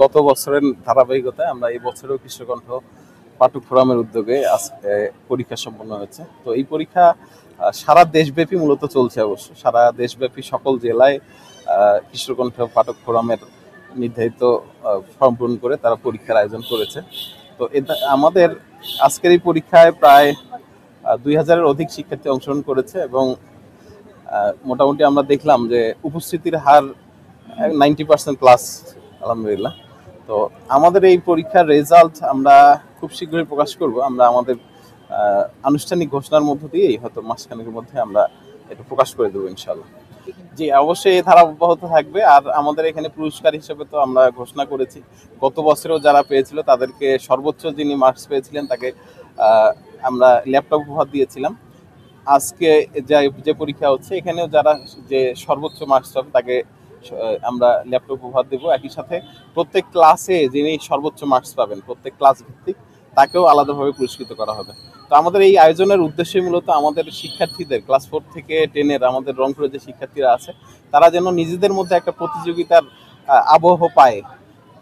গত বছরের ধারাবাহিকতায় আমরা এই বছরেও কৃষ্ণকণ্ঠ পাঠক ফোরামের উদ্যোগে আজকে পরীক্ষা সম্পন্ন হয়েছে। তো এই পরীক্ষা সারা দেশব্যাপী মূলত চলছে, অবশ্য সারা দেশব্যাপী সকল জেলায় কৃষ্ণকণ্ঠ পাঠক ফোরামের নির্ধারিত ফর্ম পূরণ করে তারা পরীক্ষার আয়োজন করেছে। তো আমাদের আজকের এই পরীক্ষায় প্রায় 2000-এর অধিক শিক্ষার্থী অংশগ্রহণ করেছে এবং মোটামুটি আমরা দেখলাম যে উপস্থিতির হার 90% প্লাস, আলহামদুলিল্লাহ। তো আমাদের এই পরীক্ষার রেজাল্ট আমরা খুব শীঘ্রই প্রকাশ করব। আমরা আমাদের আনুষ্ঠানিক ঘোষণার মধ্য দিয়েই হয়তো মাসখানেকের মধ্যে আমরা এটা প্রকাশ করে দেবো ইনশাআল্লাহ। জি, অবশ্যই এই ধারা অব্যাহত থাকবে। আর আমাদের এখানে পুরস্কার হিসেবে তো আমরা ঘোষণা করেছি, গত বছরেও যারা পেয়েছিল তাদেরকে সর্বোচ্চ যিনি মার্কস পেয়েছিলেন তাকে আমরা ল্যাপটপ উপহার দিয়েছিলাম। আজকে যে পরীক্ষা হচ্ছে এখানেও যারা যে সর্বোচ্চ মার্কস পাবে তাকে আমরা ল্যাপটপ উপহার দেবো। একই সাথে প্রত্যেক ক্লাসে যিনি সর্বোচ্চ মার্কস পাবেন প্রত্যেক ক্লাস ভিত্তিক তাকেও আলাদাভাবে পুরস্কৃত করা হবে। তো আমাদের এই আয়োজনের উদ্দেশ্য মূলত আমাদের শিক্ষার্থীদের ক্লাস 4 থেকে 10-এর আমাদের রংপুরের যে শিক্ষার্থীরা আছে তারা যেন নিজেদের মধ্যে একটা প্রতিযোগিতার আবহ পায়।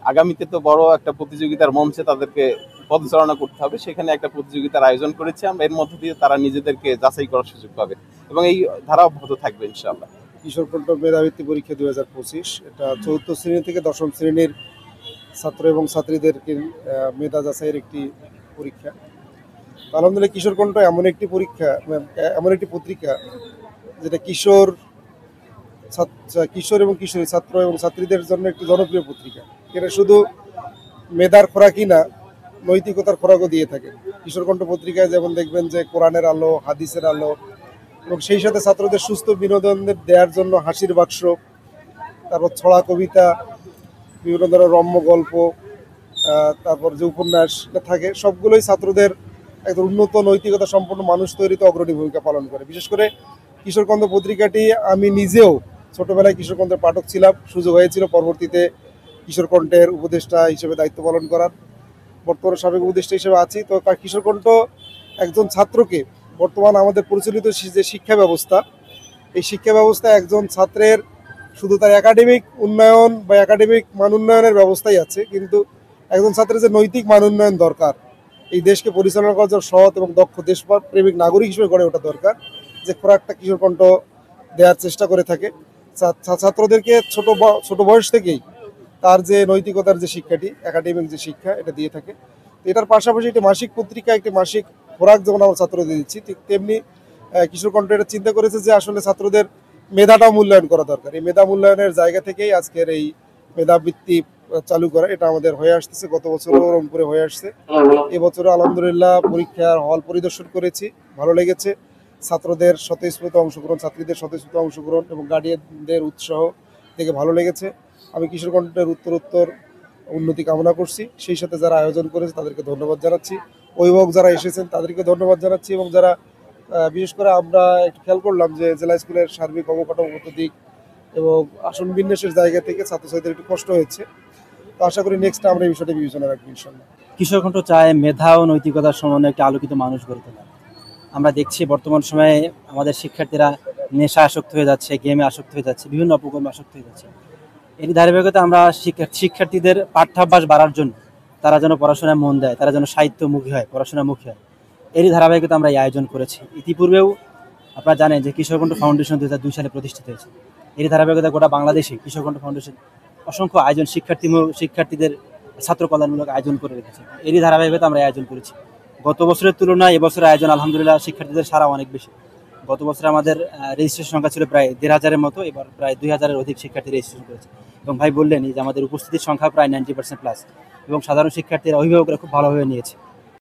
আগামীতে তো বড় একটা প্রতিযোগিতার মঞ্চে তাদেরকে পদচারণা করতে হবে, সেখানে একটা প্রতিযোগিতার আয়োজন করেছি আমরা। এর মধ্যে দিয়ে তারা নিজেদেরকে যাচাই করার সুযোগ পাবে এবং এই ধারা অব্যাহত থাকবে ইনশাআল্লাহ। কিশোরকণ্ঠ মেধাবৃত্তি পরীক্ষা 2025, এটা 4th শ্রেণী থেকে 10ম শ্রেণীর ছাত্র এবং ছাত্রীদেরকে মেধা যাচাইয়ের একটি পরীক্ষা। আলহামদুলিল্লাহ, কিশোরকণ্ঠ এমন একটি পত্রিকা যেটা কিশোর এবং কিশোরী ছাত্র এবং ছাত্রীদের জন্য একটি জনপ্রিয় পত্রিকা। এটা শুধু মেধার খোরাকই না, নৈতিকতার খোরাকও দিয়ে থাকে। কিশোরকণ্ঠ পত্রিকায় যেমন দেখবেন যে কোরআনের আলো, হাদিসের আলো এবং সেই সাথে ছাত্রদের সুস্থ বিনোদন দেওয়ার জন্য হাসির বাক্স, তারপর ছড়া কবিতা, বিভিন্ন ধরনের রম্য গল্প, তারপর যে উপন্যাস থাকে সবগুলোই ছাত্রদের একদম উন্নত নৈতিকতা সম্পন্ন মানুষ তৈরিতে অগ্রণী ভূমিকা পালন করে। বিশেষ করে কিশোরকণ্ঠ পত্রিকাটি আমি নিজেও ছোটবেলায় কিশোরকণ্ঠের পাঠক ছিলাম, সুযোগ হয়েছিল পরবর্তীতে কিশোরকণ্ঠের উপদেষ্টা হিসেবে দায়িত্ব পালন করার। বর্তমানে সাবেক উপদেষ্টা হিসেবে আছি। তো কিশোরকণ্ঠ একজন ছাত্রকে বর্তমান আমাদের পরিচালিত যে শিক্ষা ব্যবস্থা, এই শিক্ষা ব্যবস্থা একজন ছাত্রের শুধু তার একাডেমিক উন্নয়ন বা একাডেমিক মান উন্নয়নের ব্যবস্থাই আছে, কিন্তু একজন ছাত্রের যে নৈতিক মান উন্নয়ন দরকার, এই দেশকে পরিচালনা করার জন্য সৎ এবং দক্ষ দেশপ্রেমিক নাগরিক হিসেবে গড়ে ওঠা দরকার, যে খোরাকটা কিশোরকণ্ঠ দেওয়ার চেষ্টা করে থাকে। ছাত্রদেরকে ছোট বয়স থেকেই তার যে নৈতিকতার যে শিক্ষাটি, একাডেমিক যে শিক্ষা, এটা দিয়ে থাকে। এটার পাশাপাশি একটি মাসিক পত্রিকা, একটি মাসিক খোরাক যেমন আমরা ছাত্রদের দিচ্ছি, ঠিক তেমনি কিশোরকণ্ঠ এটা চিন্তা করেছে যে আসলে ছাত্রদের মেধাটাও মূল্যায়ন করা দরকার। এই মেধা মূল্যায়নের জায়গা থেকেই আজকের এই মেধাবৃত্তি চালু করা। এটা আমাদের হয়ে আসতেছে, গত বছরও রংপুরে হয়ে আসছে। এবছরও আলহামদুলিল্লাহ পরীক্ষার হল পরিদর্শন করেছি, ভালো লেগেছে। ছাত্রদের স্বতঃস্ফূর্ত অংশগ্রহণ, ছাত্রীদের স্বতঃস্ফূর্ত অংশগ্রহণ এবং গার্ডিয়ানদের উৎসাহ থেকে ভালো লেগেছে। আমি কিশোরকণ্ঠের উত্তরোত্তর উন্নতি কামনা করছি। সেই সাথে যারা আয়োজন করেছে তাদেরকে ধন্যবাদ জানাচ্ছি, অভিভাবক যারা এসেছেন তাদেরকে ধন্যবাদ জানাচ্ছি এবং যারা বিশেষ করে আমরা একটু খেয়াল করলাম যে জেলা স্কুলের সার্বিক অবকাঠামোগত দিক এবং আসন বিন্যাসের জায়গা থেকে ছাত্রছাত্রীদের একটু কষ্ট হয়েছে। তো আশা করি নেক্সট আমরা এই বিষয়টা বিবেচনা রাখবো ইনশাআল্লাহ। কিশোরকণ্ঠ চায় মেধা ও নৈতিকতার সমন্বয়ে একটি আলোকিত মানুষ গড়ে তোলা। আমরা দেখছি বর্তমান সময়ে আমাদের শিক্ষার্থীরা নেশা আসক্ত হয়ে যাচ্ছে, গেমে আসক্ত হয়ে যাচ্ছে, বিভিন্ন অপকর্মে আসক্ত হয়ে যাচ্ছে। এর ধারাবাহিকতা আমরা শিক্ষার্থীদের পাঠ্যাভ্যাস বাড়ার জন্য তারা যেন পড়াশোনায় মন দেয়, তারা যেন সাহিত্যমুখী হয়, পড়াশোনামুখী হয়, এরই ধারাবাহিকতা আমরা এই আয়োজন করেছি। ইতিপূর্বেও আপনারা জানেন যে কিশোরকণ্ঠ ফাউন্ডেশন 2002 সালে প্রতিষ্ঠিত হয়েছে। এরই ধারাবাহিকতা গোটা বাংলাদেশে কিশোরকণ্ঠ ফাউন্ডেশন অসংখ্য আয়োজন শিক্ষার্থীদের ছাত্র কল্যাণমূলক আয়োজন করে রেখেছে। এরই ধারাবাহিকতা আমরা আয়োজন করেছি। গত বছরের তুলনায় এবছরের আয়োজন আলহামদুলিল্লাহ শিক্ষার্থীদের সারা অনেক বেশি। গত বছরে আমাদের রেজিস্ট্রেশন সংখ্যা ছিল প্রায় 1500-এর মতো, এবার প্রায় 2000-এর অধিক শিক্ষার্থী রেজিস্ট্রেশন করেছে। এবং ভাই বললেন যে আমাদের উপস্থিতির সংখ্যা প্রায় 90% প্লাস এবং সাধারণ শিক্ষার্থীরা অভিভাবকরা খুব ভালোভাবে নিয়েছে।